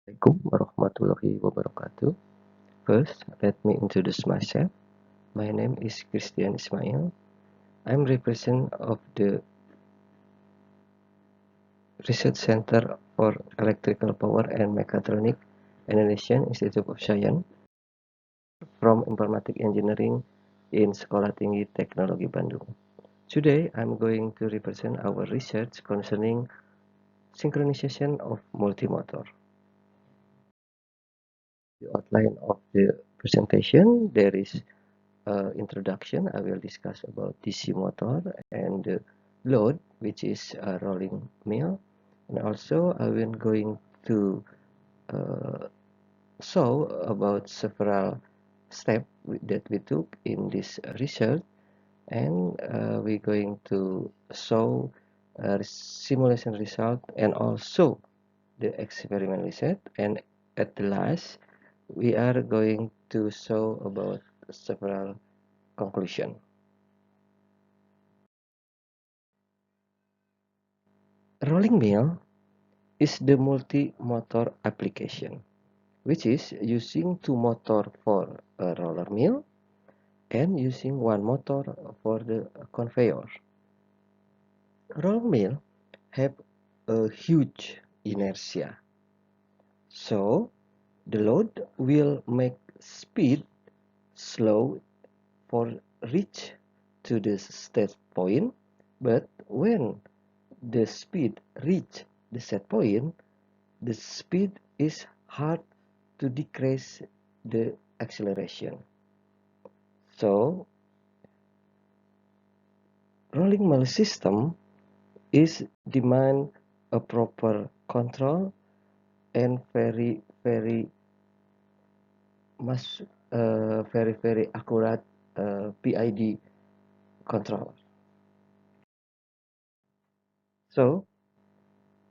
Assalamualaikum warahmatullahi wabarakatuh. First, let me introduce myself. My name is Christian Ismail. I'm representative of the Research Center for Electrical Power and Mechatronics, Indonesian Institute of Science, from Informatic Engineering in Sekolah Tinggi Teknologi Bandung. Today, I'm going to represent our research concerning synchronization of multimotor. The outline of the presentation, there is introduction. I will discuss about DC motor and the load, which is a rolling mill, and also I will going to uh, show about several steps that we took in this research, and we're going to show simulation result and also the experiment result, and at the last we are going to show about several conclusion. Rolling mill is the multi-motor application, which is using two motor for a roller mill and using one motor for the conveyor. Roller mill have a huge inertia, so the load will make speed slow for reach to the set point, but when the speed reach the set point, the speed is hard to decrease the acceleration. So, rolling mill system is demand a proper control and much very accurate PID control. So,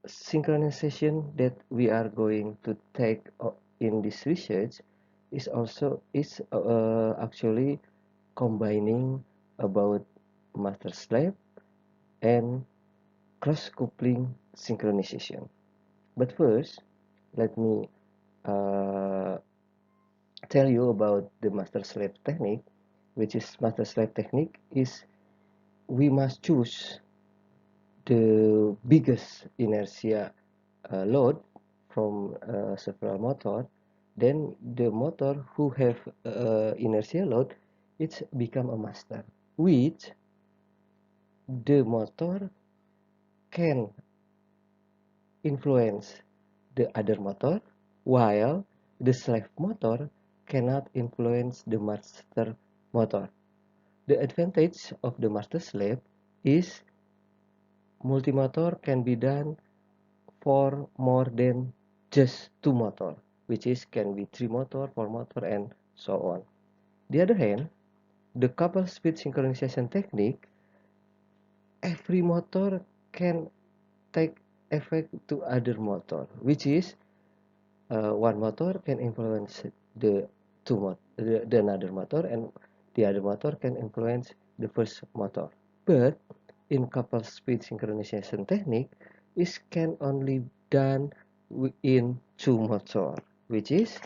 synchronization that we are going to take in this research is actually combining about master slave and cross-coupling synchronization. But first, let me uh, tell you about the master-slave technique, which is master-slave technique is we must choose the biggest inertia load from several motor. Then the motor who have inertia load, it's become a master, which the motor can influence the other motor, while the slave motor cannot influence the master motor. The advantage of the master slave is multimotor can be done for more than just two motor, which is can be three motor, four motor, and so on. The other hand, the couple speed synchronization technique, every motor can take effect to other motor, which is one motor can influence the the another motor, and the other motor can influence the first motor. But in couple speed synchronization technique, it can only done in two motor, which is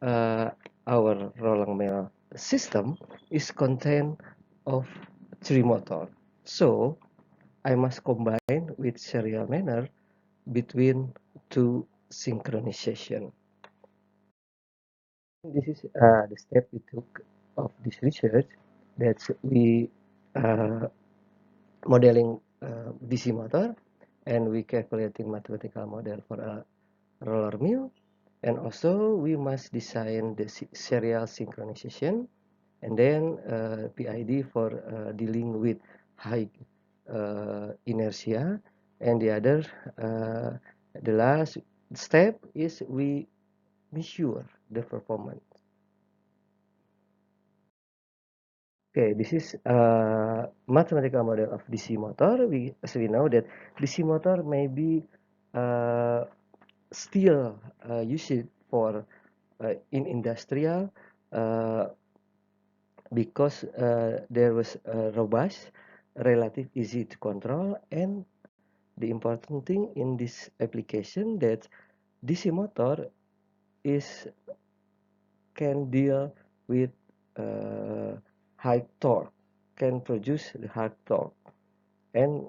uh, our rolling mill system is contained of three motor. So I must combine with serial manner between two synchronization. This is the step we took of this research, that we uh, modeling DC motor, and we calculating mathematical model for a roller mill, and also we must design the serial synchronization, and then PID for dealing with high inertia, and the last step is we measure the performance. Okay, this is a mathematical model of DC motor. As we know that DC motor may be uh, still used for in industrial uh, because there was robust, relative easy to control, and the important thing in this application that DC motor can deal with high torque, can produce the high torque, and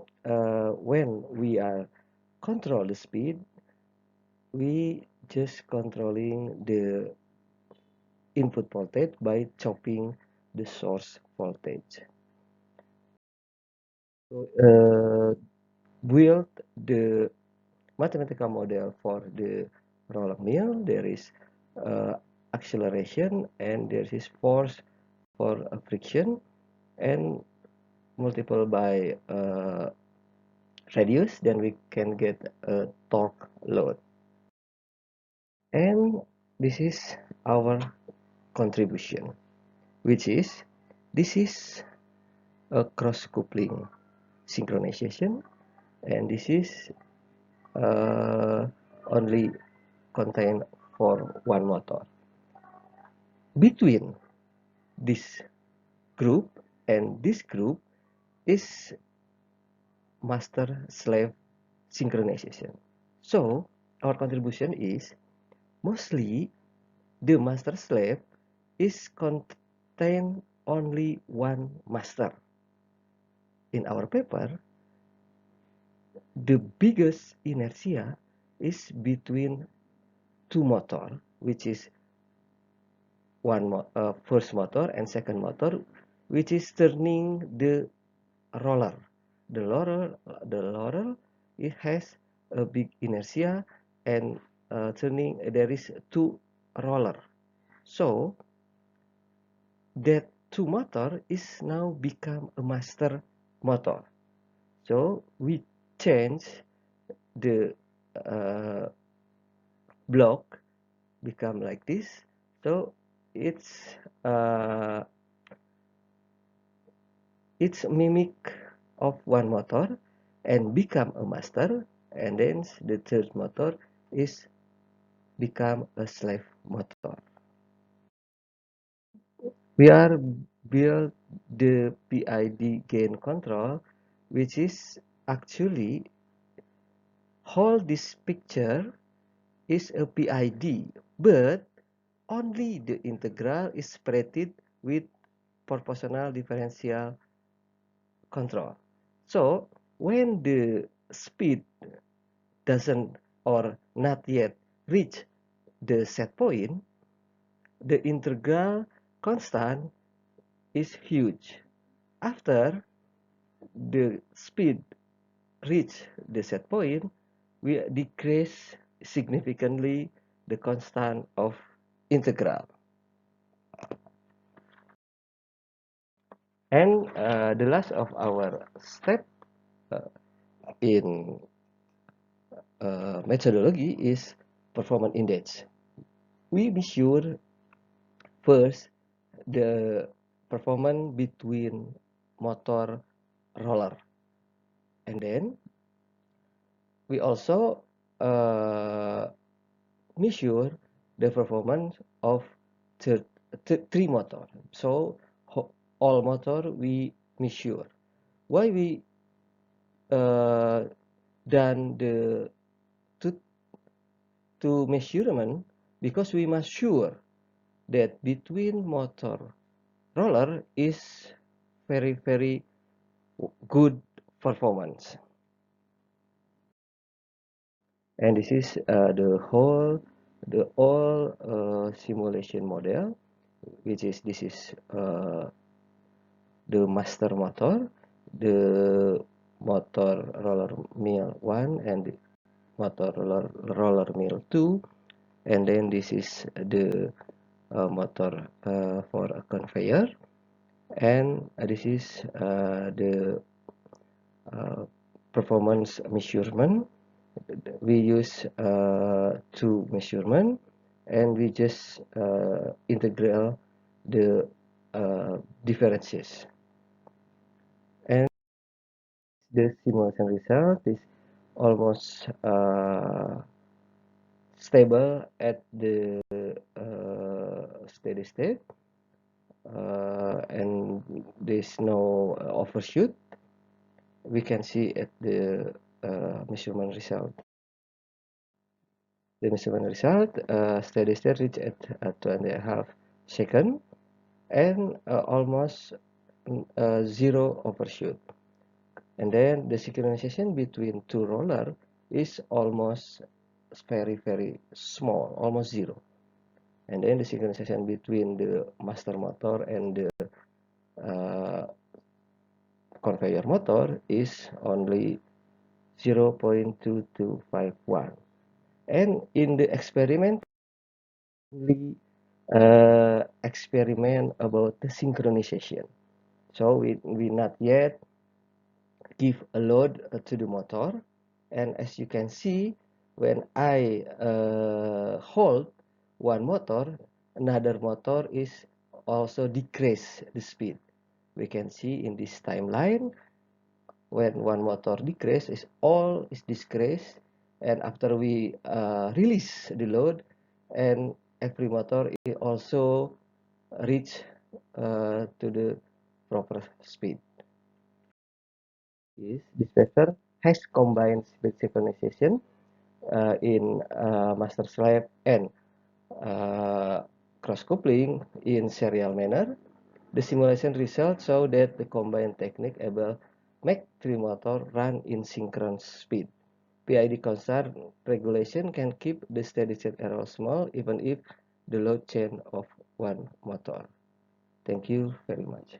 when we are control the speed, we just controlling the input voltage by chopping the source voltage. So, build the mathematical model for the roller mill. There is acceleration and there is force for friction, and multiple by radius, then we can get a torque load. And this is our contribution, which is this is a cross coupling synchronization, and this is uh, only contained for one motor. Between this group and this group is master-slave synchronization. So our contribution is mostly the master-slave is contain only one master. In our paper, the biggest inertia is between two motor, which is first motor and second motor, which is turning the roller. The roller it has a big inertia, and turning there is two roller. So that two motor is now become a master motor. So we change the uh, block become like this. So it's uh, it's mimic of one motor and become a master, and then the third motor is become a slave motor. We are build the PID gain control, which is actually whole this picture is a PID, but only the integral is separated with proportional differential control. So when the speed doesn't or not yet reach the set point, the integral constant is huge. After the speed reach the set point, we decrease significantly the constant of integral. And the last of our step uh, in methodology is performance index. We measure first the performance between motor roller, and then we also uh, measure the performance of three motor. So all motor we measure. Why we done the two, two measurement? Because we must sure that between motor roller is very good performance. And this is the all simulation model, which is this is the master motor, the motor roller mill 1 and the motor roller mill 2, and then this is the motor for a conveyor, and this is the performance measurement. We use two measurement, and we just integral the differences, and the simulation result is almost stable at the steady state, and there's no overshoot. We can see at the measurement result. The measurement result, steady state reached at 2.5 seconds and almost zero overshoot. And then the synchronization between two rollers is almost very small, almost zero. And then the synchronization between the master motor and the uh, conveyor motor is only 0.2251. And in the experiment, we experiment about the synchronization. So we not yet give a load to the motor, and as you can see, when I hold one motor, another motor is also decrease the speed. We can see in this timeline, when one motor decrease, is all is decrease, and after we release the load, and every motor is also reach to the proper speed. Is this method has combined speed synchronization in master slave and uh, cross coupling in serial manner. The simulation results show that the combined technique able make three motor run in synchronous speed. PID constant regulation can keep the steady state error small even if the load change of one motor. Thank you very much.